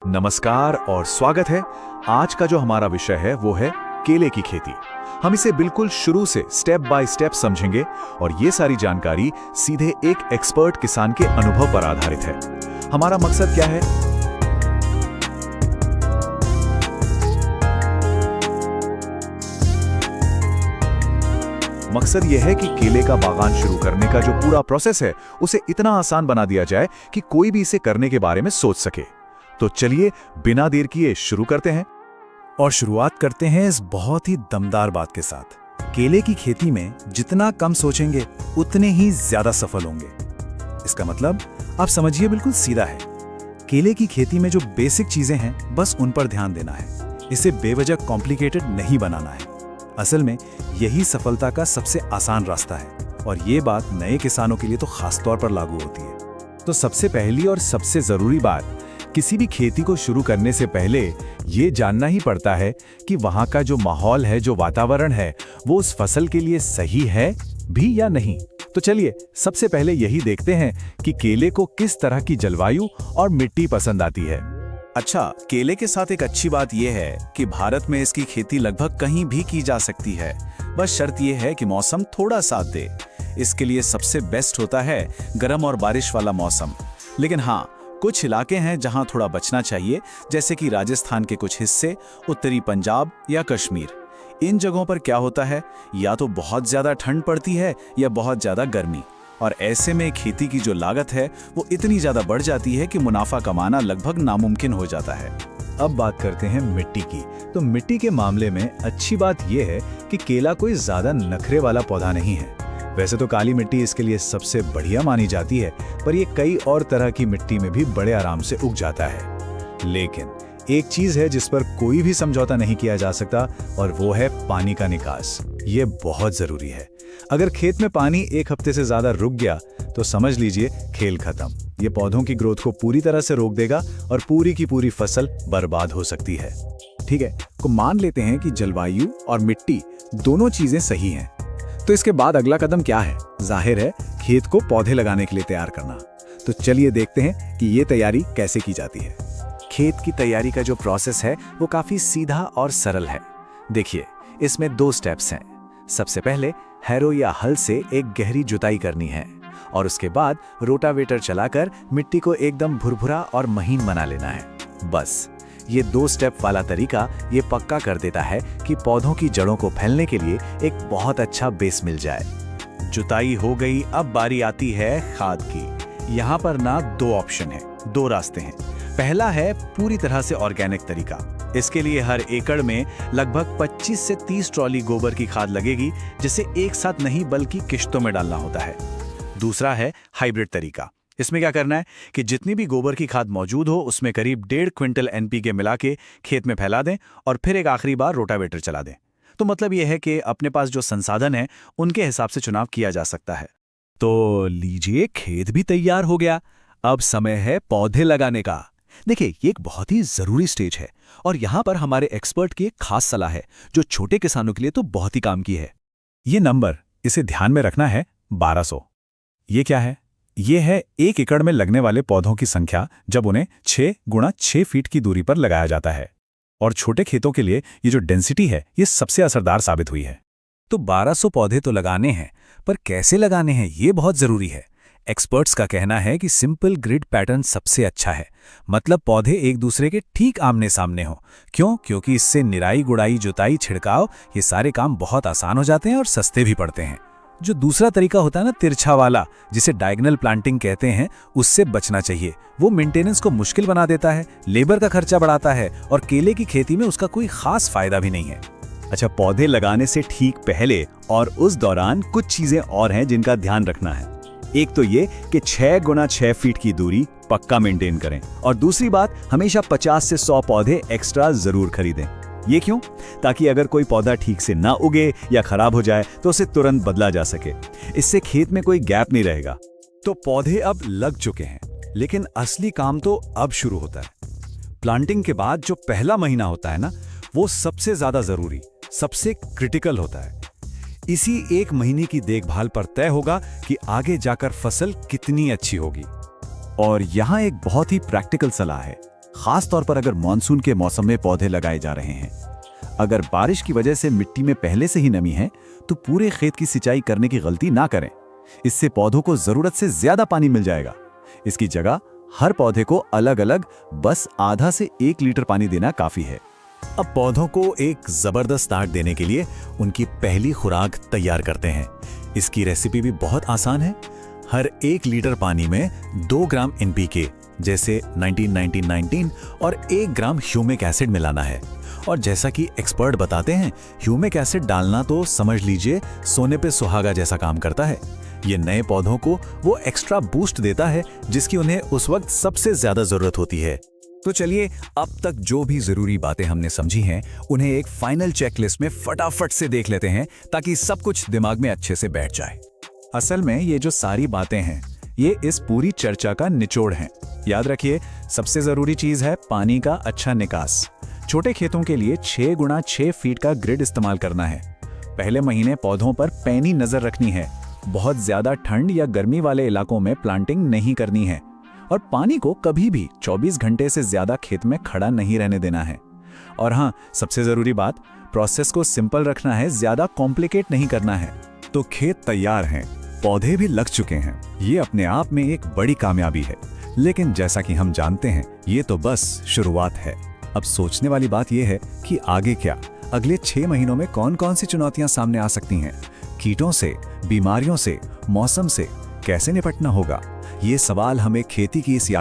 नमस्कार और स्वागत है। आज का जो हमारा विषय है वो है केले की खेती। हम इसे बिल्कुल शुरू से स्टेप बाय स्टेप समझेंगे और ये सारी जानकारी सीधे एक एक्सपर्ट किसान के अनुभव पर आधारित है। हमारा मकसद क्या है? मकसद यह है कि केले का बागान शुरू करने का जो पूरा प्रोसेस है उसे इतना आसान बना दिया जाए कि कोई भी इसे करने के बारे में सोच सके। तो चलिए बिना देर किए शुरू करते हैं। और शुरुआत करते हैं इस बहुत ही दमदार बात के साथ। केले की खेती में जितना कम सोचेंगे उतने ही ज्यादा सफल होंगे। इसका मतलब आप समझिए बिल्कुल सीधा है। केले की खेती में जो बेसिक चीजें हैं बस उन पर ध्यान देना है। इसे बेवजह कॉम्प्लिकेटेड नहीं बनाना है। असल में यही सफलता का सबसे आसान रास्ता है और ये बात नए किसानों के लिए तो खास तौर पर लागू होती है। तो सबसे पहली और सबसे जरूरी बात, किसी भी खेती को शुरू करने से पहले ये जानना ही पड़ता है कि वहाँ का जो माहौल है, जो वातावरण है, वो उस फसल के लिए सही है भी या नहीं। तो चलिए सबसे पहले यही देखते हैं कि केले को किस तरह की जलवायु और मिट्टी पसंद आती है। अच्छा, केले के साथ एक अच्छी बात यह है कि भारत में इसकी खेती लगभग कहीं भी की जा सकती है। बस शर्त यह है कि मौसम थोड़ा साथ दे। इसके लिए सबसे बेस्ट होता है गर्म और बारिश वाला मौसम। लेकिन हाँ, कुछ इलाके हैं जहां थोड़ा बचना चाहिए, जैसे कि राजस्थान के कुछ हिस्से, उत्तरी पंजाब या कश्मीर। इन जगहों पर क्या होता है, या तो बहुत ज्यादा ठंड पड़ती है या बहुत ज्यादा गर्मी, और ऐसे में खेती की जो लागत है वो इतनी ज्यादा बढ़ जाती है कि मुनाफा कमाना लगभग नामुमकिन हो जाता है। अब बात करते हैं मिट्टी की। तो मिट्टी के मामले में अच्छी बात यह है कि केला कोई ज्यादा नखरे वाला पौधा नहीं है। वैसे तो काली मिट्टी इसके लिए सबसे बढ़िया मानी जाती है, पर यह कई और तरह की मिट्टी में भी बड़े आराम से उग जाता है। लेकिन एक चीज है जिस पर कोई भी समझौता नहीं किया जा सकता, और वो है पानी का निकास। ये बहुत जरूरी है। अगर खेत में पानी एक हफ्ते से ज्यादा रुक गया तो समझ लीजिए खेल खत्म। ये पौधों की ग्रोथ को पूरी तरह से रोक देगा और पूरी की पूरी फसल बर्बाद हो सकती है। ठीक है, तो मान लेते हैं कि जलवायु और मिट्टी दोनों चीजें सही हैं। तो इसके बाद अगला कदम क्या है? जाहिर है खेत को पौधे लगाने के लिए तैयार करना। तो चलिए देखते हैं कि ये तैयारी कैसे की जाती है। खेत की तैयारी का जो प्रोसेस है वो काफी सीधा और सरल है। देखिए, इसमें 2 स्टेप्स हैं। सबसे पहले हैरो या हल से एक गहरी जुताई करनी है और उसके बाद रोटावेटर चलाकर मिट्टी को एकदम भुरभुरा और महीन बना लेना है। बस ये 2 स्टेप वाला तरीका ये पक्का कर देता है कि पौधों की जड़ों को फैलने के लिए एक बहुत अच्छा बेस मिल जाए। जुताई हो गई, अब बारी आती है खाद की। यहाँ पर ना 2 ऑप्शन है, 2 रास्ते हैं। पहला है पूरी तरह से ऑर्गेनिक तरीका। इसके लिए हर एकड़ में लगभग 25 से 30 ट्रॉली गोबर की खाद लगेगी, जिसे एक साथ नहीं बल्कि किश्तों में डालना होता है। दूसरा है हाइब्रिड तरीका। इसमें क्या करना है कि जितनी भी गोबर की खाद मौजूद हो उसमें करीब 1.5 क्विंटल NPK मिला के खेत में फैला दें और फिर एक आखिरी बार रोटावेटर चला दें। तो मतलब यह है कि अपने पास जो संसाधन है उनके हिसाब से चुनाव किया जा सकता है। तो लीजिए, खेत भी तैयार हो गया। अब समय है पौधे लगाने का। देखिए, ये एक बहुत ही जरूरी स्टेज है और यहाँ पर हमारे एक्सपर्ट की एक खास सलाह है जो छोटे किसानों के लिए तो बहुत ही काम की है। ये नंबर, इसे ध्यान में रखना है, 1200। ये क्या है? ये है 1 एकड़ में लगने वाले पौधों की संख्या जब उन्हें 6 × 6 फीट की दूरी पर लगाया जाता है। और छोटे खेतों के लिए ये जो डेंसिटी है ये सबसे असरदार साबित हुई है। तो 1200 पौधे तो लगाने हैं, पर कैसे लगाने हैं ये बहुत जरूरी है। एक्सपर्ट्स का कहना है कि सिंपल ग्रिड पैटर्न सबसे अच्छा है। मतलब पौधे एक दूसरे के ठीक आमने सामने हो। क्यों? क्योंकि इससे निराई गुड़ाई, जुताई, छिड़काव, ये सारे काम बहुत आसान हो जाते हैं और सस्ते भी पड़ते हैं। जो दूसरा तरीका होता है ना, तिरछा वाला, जिसे डायगोनल प्लांटिंग कहते हैं, उससे बचना चाहिए। वो मेंटेनेंस को मुश्किल बना देता है, लेबर का खर्चा बढ़ाता है और केले की खेती में उसका कोई खास फायदा भी नहीं है। अच्छा, पौधे लगाने से ठीक पहले और उस दौरान कुछ चीजें और हैं जिनका ध्यान रखना है। एक तो ये कि 6 × 6 फीट की दूरी पक्का मेंटेन करें, और दूसरी बात, हमेशा 50 से 100 पौधे एक्स्ट्रा जरूर खरीदें। ये क्यों? ताकि अगर कोई पौधा ठीक से ना उगे या खराब हो जाए तो उसे तुरंत बदला जा सके। इससे खेत में कोई गैप नहीं रहेगा। तो पौधे अब लग चुके हैं, लेकिन असली काम तो अब शुरू होता है। प्लांटिंग के बाद जो पहला महीना होता है ना, वो सबसे ज्यादा जरूरी, सबसे क्रिटिकल होता है। इसी 1 महीने की देखभाल पर तय होगा कि आगे जाकर फसल कितनी अच्छी होगी। और यहाँ एक बहुत ही प्रैक्टिकल सलाह है। खास तौर पर अगर मानसून के मौसम में पौधे लगाए जा रहे हैं। अगर बारिश की वजह से मिट्टी में पहले से ही नमी है तो पूरे खेत की सिंचाई करने की गलती ना करें। इससे पौधों को जरूरत से ज्यादा पानी मिल जाएगा। इसकी जगह हर पौधे को अलग अलग बस आधा से 1 लीटर पानी देना काफी है। अब पौधों को एक जबरदस्त स्टार्ट देने के लिए उनकी पहली खुराक तैयार करते हैं। इसकी रेसिपी भी बहुत आसान है। हर 1 लीटर पानी में 2 ग्राम NPK जैसे 19-19-19 और 1 ग्राम ह्यूमिक एसिड मिलाना है। और जैसा कि एक्सपर्ट बताते हैं, ह्यूमिक एसिड डालना तो समझ लीजिए सोने पे सुहागा जैसा काम करता है। ये नए पौधों को वो एक्स्ट्रा बूस्ट देता है जिसकी उन्हें उस वक्त सबसे ज्यादा जरूरत होती है। तो चलिए अब तक जो भी जरूरी बातें हमने समझी हैं उन्हें एक फाइनल चेकलिस्ट में फटाफट से देख लेते हैं ताकि सब कुछ दिमाग में अच्छे से बैठ जाए। असल में ये जो सारी बातें हैं ये इस पूरी चर्चा का निचोड़ है। याद रखिए, सबसे जरूरी चीज है पानी का अच्छा निकास। छोटे खेतों के लिए 6 गुणा 6 फीट का ग्रिड इस्तेमाल करना है। पहले महीने पौधों पर पैनी नजर रखनी है। बहुत ज्यादा ठंड या गर्मी वाले इलाकों में प्लांटिंग नहीं करनी है और पानी को कभी भी 24 घंटे से ज्यादा खेत में खड़ा नहीं रहने देना है। और हाँ, सबसे जरूरी बात, प्रोसेस को सिंपल रखना है, ज्यादा कॉम्प्लिकेट नहीं करना है। तो खेत तैयार हैं, पौधे भी लग चुके हैं। ये अपने आप में एक बड़ी कामयाबी है। लेकिन जैसा कि हम जानते हैं, ये तो बस शुरुआत है। अब सोचने वाली बात यह है कि आगे क्या? अगले 6 महीनों में कौन कौन सी चुनौतियां सामने आ सकती हैं? कीटों से, बीमारियों से, मौसम से कैसे निपटना होगा? ये सवाल हमें खेती की इस यात्रा